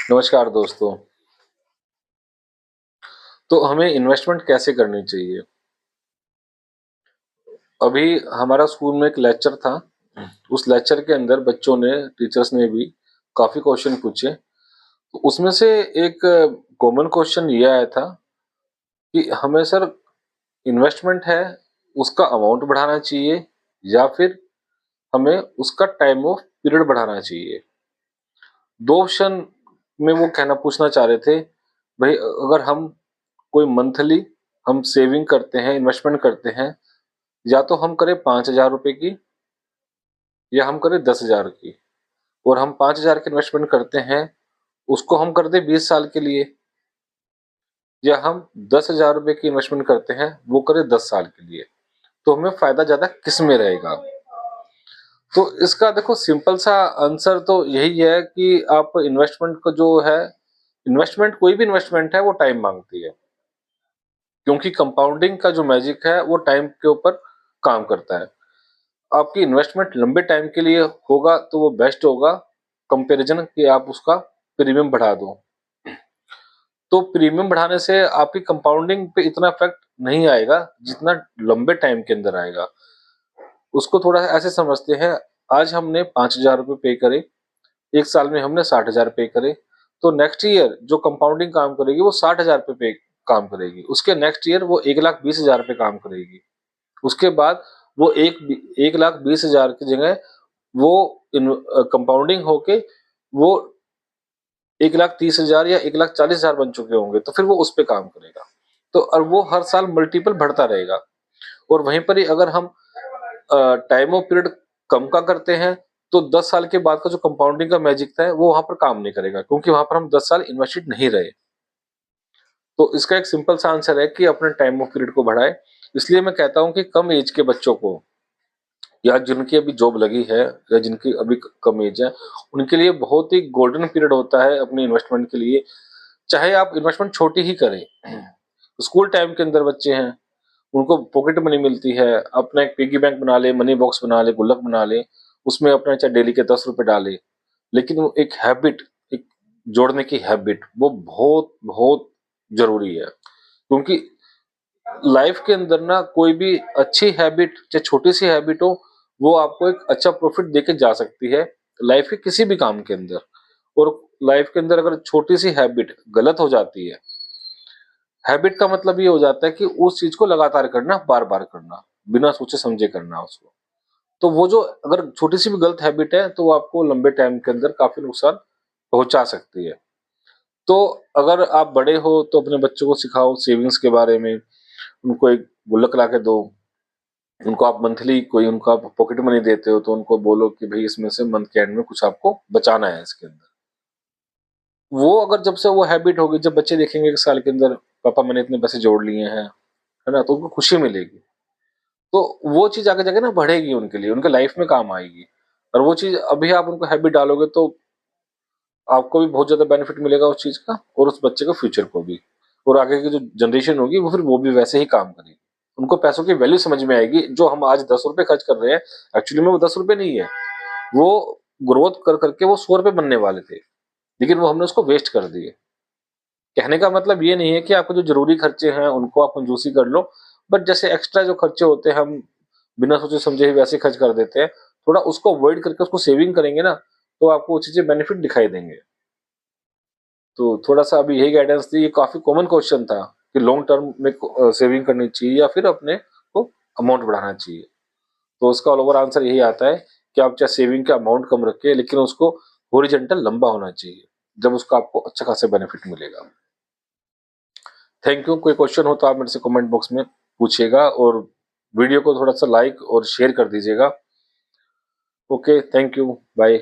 नमस्कार दोस्तों। तो हमें इन्वेस्टमेंट कैसे करनी चाहिए? अभी हमारा स्कूल में एक लेक्चर था। उस लेक्चर के अंदर बच्चों ने, टीचर्स ने भी काफ़ी क्वेश्चन पूछे। तो उसमें से एक कॉमन क्वेश्चन ये आया था कि हमें सर इन्वेस्टमेंट है, उसका अमाउंट बढ़ाना चाहिए या फिर हमें उसका टाइम ऑफ पीरियड बढ़ाना चाहिए? 2 ऑप्शन में वो कहना पूछना चाह रहे थे, भई अगर हम कोई मंथली हम सेविंग करते हैं, इन्वेस्टमेंट करते हैं, या तो हम करें 5,000 रुपए की या हम करें 10,000 की। और हम 5,000 की इन्वेस्टमेंट करते हैं, उसको हम कर दें 20 साल के लिए, या हम 10,000 रुपए की इन्वेस्टमेंट करते हैं, वो करें 10 साल के लिए। तो हमें फ़ायदा ज़्यादा किस में रहेगा? तो इसका देखो सिंपल सा आंसर तो यही है कि आप इन्वेस्टमेंट को जो है, इन्वेस्टमेंट कोई भी इन्वेस्टमेंट है वो टाइम माँगती है। क्योंकि कंपाउंडिंग का जो मैजिक है वो टाइम के ऊपर काम करता है। आपकी इन्वेस्टमेंट लंबे टाइम के लिए होगा तो वो बेस्ट होगा, कंपैरिजन कि आप उसका प्रीमियम बढ़ा दो। तो प्रीमियम बढ़ाने से आपकी कंपाउंडिंग पे इतना इफेक्ट नहीं आएगा जितना लंबे टाइम के अंदर आएगा। उसको थोड़ा ऐसे समझते हैं, आज हमने 5,000 रुपए पे करे, 1 साल में हमने 60,000 पे करे, तो नेक्स्ट ईयर जो कंपाउंडिंग काम करेगी वो 60,000 पे काम करेगी। उसके नेक्स्ट ईयर वो 1,20,000 पे काम करेगी। उसके बाद वो 1,20,000 की जगह वो कंपाउंडिंग होके वो 1,30,000 या 1,40,000 बन चुके होंगे, तो फिर वो उस पे काम करेगा। तो और वो हर साल मल्टीपल बढ़ता रहेगा। और वहीं पर ही अगर हम टाइम ऑफ पीरियड कम का करते हैं, तो 10 साल के बाद का जो कंपाउंडिंग का मैजिक था वो वहां पर काम नहीं करेगा, क्योंकि वहां पर हम 10 साल इन्वेस्टेड नहीं रहे। तो इसका एक सिंपल सा आंसर है कि अपने टाइम ऑफ पीरियड को बढ़ाए। इसलिए मैं कहता हूँ कि कम एज के बच्चों को, या जिनकी अभी जॉब लगी है, या जिनकी अभी कम एज है, उनके लिए बहुत ही गोल्डन पीरियड होता है अपनी इन्वेस्टमेंट के लिए। चाहे आप इन्वेस्टमेंट छोटी ही करें। स्कूल टाइम के अंदर बच्चे हैं, उनको पॉकेट मनी मिलती है, अपना एक पिगी बैंक बना ले, मनी बॉक्स बना ले, गुल्लक बना ले, उसमें अपना चाहे डेली के 10 रुपए डाले। लेकिन वो एक हैबिट, एक जोड़ने की हैबिट, वो बहुत बहुत जरूरी है। क्योंकि लाइफ के अंदर ना कोई भी अच्छी हैबिट, चाहे छोटी सी हैबिट हो, वो आपको एक अच्छा प्रॉफिट देके जा सकती है लाइफ के किसी भी काम के अंदर। और लाइफ के अंदर अगर छोटी सी हैबिट गलत हो जाती है, हैबिट का मतलब ये हो जाता है कि उस चीज को लगातार करना, बार बार करना, बिना सोचे समझे करना उसको। तो वो जो अगर छोटी सी भी गलत हैबिट है तो वो आपको लंबे टाइम के अंदर काफी नुकसान पहुंचा सकती है। तो अगर आप बड़े हो तो अपने बच्चों को सिखाओ सेविंग्स के बारे में, उनको एक गुल्लक ला के दो। उनको आप मंथली कोई उनको आप पॉकेट मनी देते हो तो उनको बोलो कि भाई इसमें से मंथ के एंड में कुछ आपको बचाना है इसके अंदर। वो अगर जब से वो हैबिट होगी, जब बच्चे देखेंगे 1 साल के अंदर पापा मैंने इतने पैसे जोड़ लिए हैं, है ना, तो उनको खुशी मिलेगी। तो वो चीज आगे जाके ना बढ़ेगी उनके लिए, उनके लाइफ में काम आएगी। और वो चीज अभी आप उनको हैबिट डालोगे तो आपको भी बहुत ज्यादा बेनिफिट मिलेगा उस चीज का, और उस बच्चे के फ्यूचर को भी। और आगे की जो जनरेशन होगी वो फिर वो भी वैसे ही काम करेगी। उनको पैसों की वैल्यू समझ में आएगी। जो हम आज 10 रुपए खर्च कर रहे हैं, एक्चुअली में वो 10 रुपए नहीं है, वो ग्रोथ कर करके वो 100 रुपए बनने वाले थे, लेकिन वो हमने उसको वेस्ट कर दिए। कहने का मतलब ये नहीं है कि आपको जो जरूरी खर्चे हैं उनको आप कंजूसी कर लो, बट जैसे एक्स्ट्रा जो खर्चे होते हैं हम बिना सोचे समझे ही वैसे खर्च कर देते हैं, थोड़ा उसको अवॉइड करके उसको सेविंग करेंगे ना, तो आपको वो चीजें बेनिफिट दिखाई देंगे। तो थोड़ा सा अभी यही गाइडेंस थी। ये काफी कॉमन क्वेश्चन था कि लॉन्ग टर्म में सेविंग करनी चाहिए या फिर अपने को अमाउंट बढ़ाना चाहिए। तो उसका ऑल ओवर आंसर यही आता है कि आप चाहे सेविंग का अमाउंट कम रखिए, लेकिन उसको हॉरिजॉन्टल लंबा होना चाहिए, जब उसका आपको अच्छा खासा बेनिफिट मिलेगा। Thank you. कोई क्वेश्चन हो तो आप मेरे से कमेंट बॉक्स में पूछिएगा, और वीडियो को थोड़ा सा लाइक और शेयर कर दीजिएगा। Okay, thank you, bye.